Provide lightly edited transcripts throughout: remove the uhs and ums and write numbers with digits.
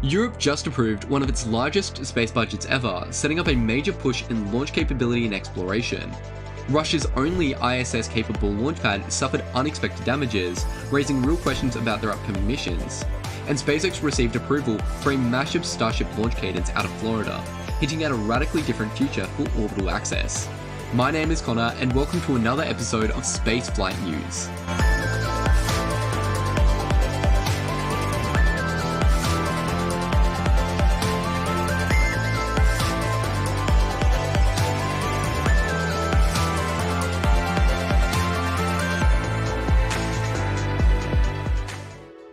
Europe just approved one of its largest space budgets ever, setting up a major push in launch capability and exploration. Russia's only ISS-capable launch pad suffered unexpected damages, raising real questions about their upcoming missions. And SpaceX received approval for a massive Starship launch cadence out of Florida, hinting at a radically different future for orbital access. My name is Connor, and welcome to another episode of Spaceflight News.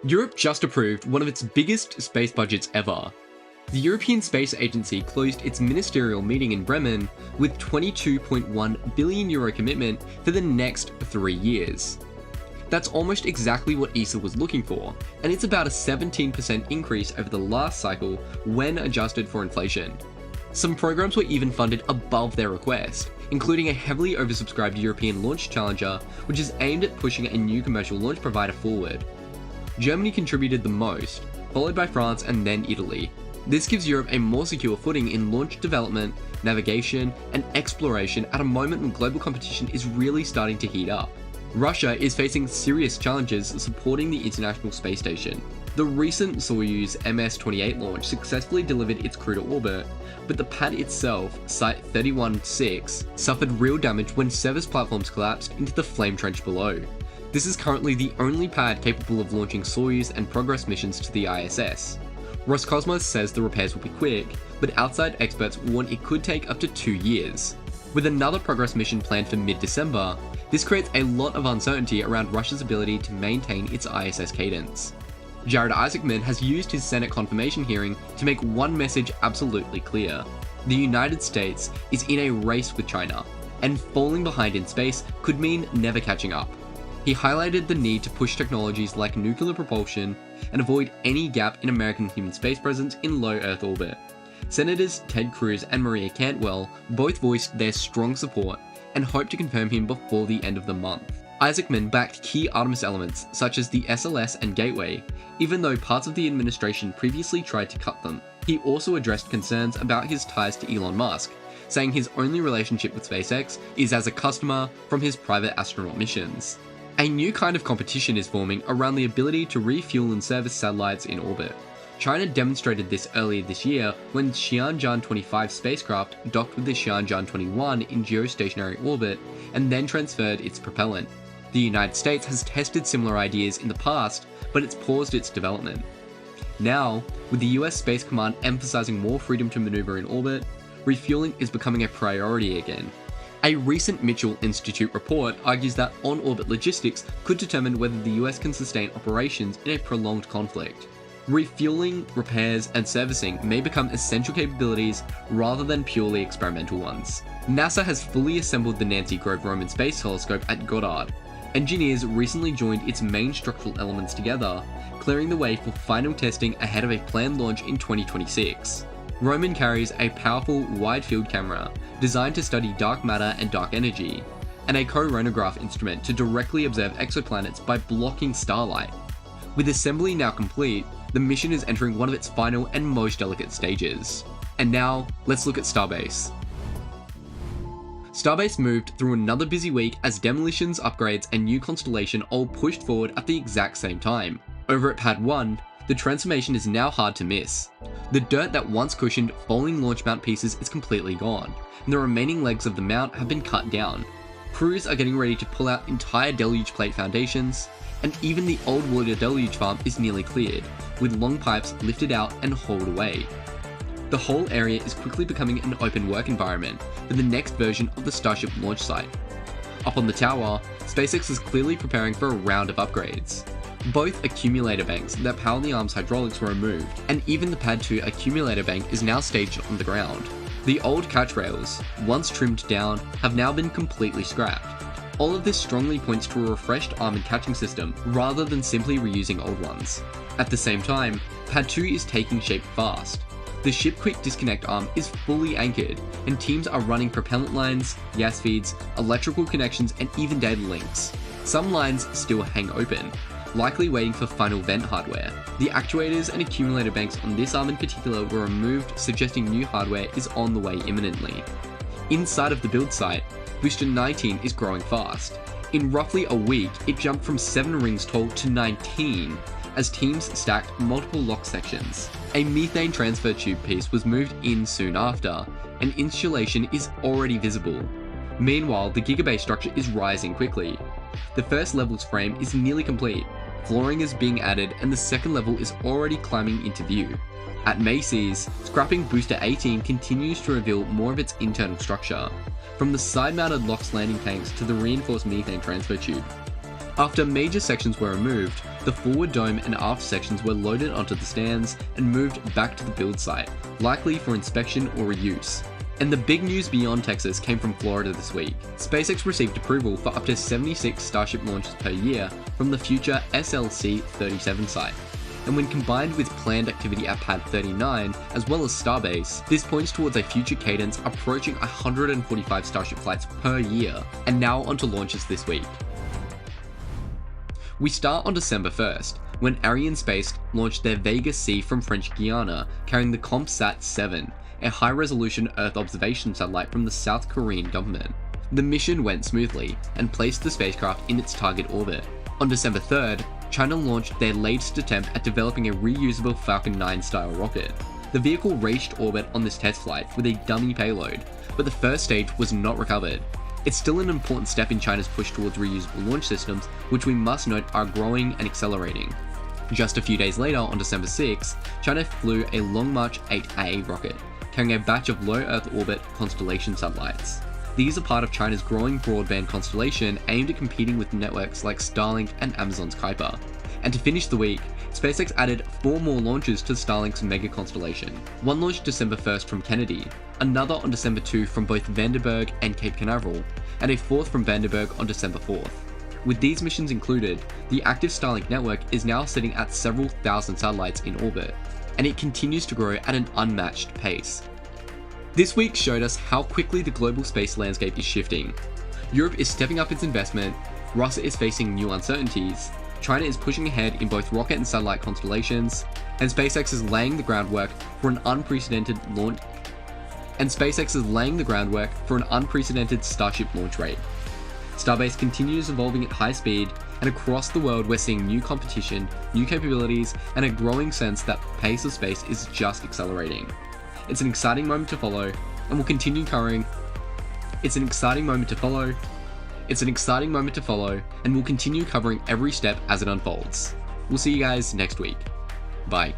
Europe just approved one of its biggest space budgets ever. The European Space Agency closed its ministerial meeting in Bremen with €22.1 billion commitment for the next 3 years. That's almost exactly what ESA was looking for, and it's about a 17% increase over the last cycle when adjusted for inflation. Some programs were even funded above their request, including a heavily oversubscribed European launch challenger, which is aimed at pushing a new commercial launch provider forward. Germany contributed the most, followed by France and then Italy. This gives Europe a more secure footing in launch development, navigation, and exploration at a moment when global competition is really starting to heat up. Russia is facing serious challenges supporting the International Space Station. The recent Soyuz MS-28 launch successfully delivered its crew to orbit, but the pad itself, Site 31-6, suffered real damage when service platforms collapsed into the flame trench below. This is currently the only pad capable of launching Soyuz and Progress missions to the ISS. Roscosmos says the repairs will be quick, but outside experts warn it could take up to 2 years. With another Progress mission planned for mid-December, this creates a lot of uncertainty around Russia's ability to maintain its ISS cadence. Jared Isaacman has used his Senate confirmation hearing to make one message absolutely clear. The United States is in a race with China, and falling behind in space could mean never catching up. He highlighted the need to push technologies like nuclear propulsion and avoid any gap in American human space presence in low Earth orbit. Senators Ted Cruz and Maria Cantwell both voiced their strong support and hope to confirm him before the end of the month. Isaacman backed key Artemis elements such as the SLS and Gateway, even though parts of the administration previously tried to cut them. He also addressed concerns about his ties to Elon Musk, saying his only relationship with SpaceX is as a customer from his private astronaut missions. A new kind of competition is forming around the ability to refuel and service satellites in orbit. China demonstrated this earlier this year when Tianjin 25 spacecraft docked with the Tianjin 21 in geostationary orbit and then transferred its propellant. The United States has tested similar ideas in the past, but it's paused its development. Now, with the US Space Command emphasizing more freedom to maneuver in orbit, refueling is becoming a priority again. A recent Mitchell Institute report argues that on-orbit logistics could determine whether the US can sustain operations in a prolonged conflict. Refueling, repairs, and servicing may become essential capabilities rather than purely experimental ones. NASA has fully assembled the Nancy Grove Roman Space Telescope at Goddard. Engineers recently joined its main structural elements together, clearing the way for final testing ahead of a planned launch in 2026. Roman carries a powerful wide-field camera designed to study dark matter and dark energy, and a coronagraph instrument to directly observe exoplanets by blocking starlight. With assembly now complete, the mission is entering one of its final and most delicate stages. And now, let's look at Starbase. Starbase moved through another busy week as demolitions, upgrades, and new constellation all pushed forward at the exact same time. Over at Pad 1, the transformation is now hard to miss. The dirt that once cushioned falling launch mount pieces is completely gone, and the remaining legs of the mount have been cut down. Crews are getting ready to pull out entire deluge plate foundations, and even the old water deluge farm is nearly cleared, with long pipes lifted out and hauled away. The whole area is quickly becoming an open work environment for the next version of the Starship launch site. Up on the tower, SpaceX is clearly preparing for a round of upgrades. Both accumulator banks that power the arm's hydraulics were removed, and even the Pad 2 accumulator bank is now staged on the ground. The old catch rails, once trimmed down, have now been completely scrapped. All of this strongly points to a refreshed arm and catching system, rather than simply reusing old ones. At the same time, Pad 2 is taking shape fast. The ship quick disconnect arm is fully anchored, and teams are running propellant lines, gas feeds, electrical connections, and even data links. Some lines still hang open, likely waiting for final vent hardware. The actuators and accumulator banks on this arm in particular were removed, suggesting new hardware is on the way imminently. Inside of the build site, Booster 19 is growing fast. In roughly a week, it jumped from 7 rings tall to 19, as teams stacked multiple lock sections. A methane transfer tube piece was moved in soon after, and installation is already visible. Meanwhile, the gigabase structure is rising quickly. The first level's frame is nearly complete, flooring is being added, and the second level is already climbing into view. At Macy's, scrapping Booster 18 continues to reveal more of its internal structure, from the side-mounted LOX landing tanks to the reinforced methane transfer tube. After major sections were removed, the forward dome and aft sections were loaded onto the stands and moved back to the build site, likely for inspection or reuse. And the big news beyond Texas came from Florida this week. SpaceX received approval for up to 76 Starship launches per year from the future SLC-37 site. And when combined with planned activity at Pad 39, as well as Starbase, this points towards a future cadence approaching 145 Starship flights per year. And now onto launches this week. We start on December 1st, when Arianespace launched their Vega C from French Guiana, carrying the COMSAT-7, a high-resolution Earth observation satellite from the South Korean government. The mission went smoothly, and placed the spacecraft in its target orbit. On December 3rd, China launched their latest attempt at developing a reusable Falcon 9 style rocket. The vehicle reached orbit on this test flight with a dummy payload, but the first stage was not recovered. It's still an important step in China's push towards reusable launch systems, which we must note are growing and accelerating. Just a few days later, on December 6, China flew a Long March 8A rocket, carrying a batch of low Earth orbit constellation satellites. These are part of China's growing broadband constellation aimed at competing with networks like Starlink and Amazon's Kuiper. And to finish the week, SpaceX added 4 more launches to Starlink's mega constellation. One launched December 1st from Kennedy, another on December 2 from both Vandenberg and Cape Canaveral, and a 4th from Vandenberg on December 4th. With these missions included, the active Starlink network is now sitting at several thousand satellites in orbit, and it continues to grow at an unmatched pace. This week showed us how quickly the global space landscape is shifting. Europe is stepping up its investment, Russia is facing new uncertainties, China is pushing ahead in both rocket and satellite constellations, and SpaceX is laying the groundwork for an unprecedented Starship launch rate. Starbase continues evolving at high speed, and across the world we're seeing new competition, new capabilities, and a growing sense that the pace of space is just accelerating. It's an exciting moment to follow, and we'll continue covering. It's an exciting moment to follow, and we'll continue covering every step as it unfolds. We'll see you guys next week. Bye.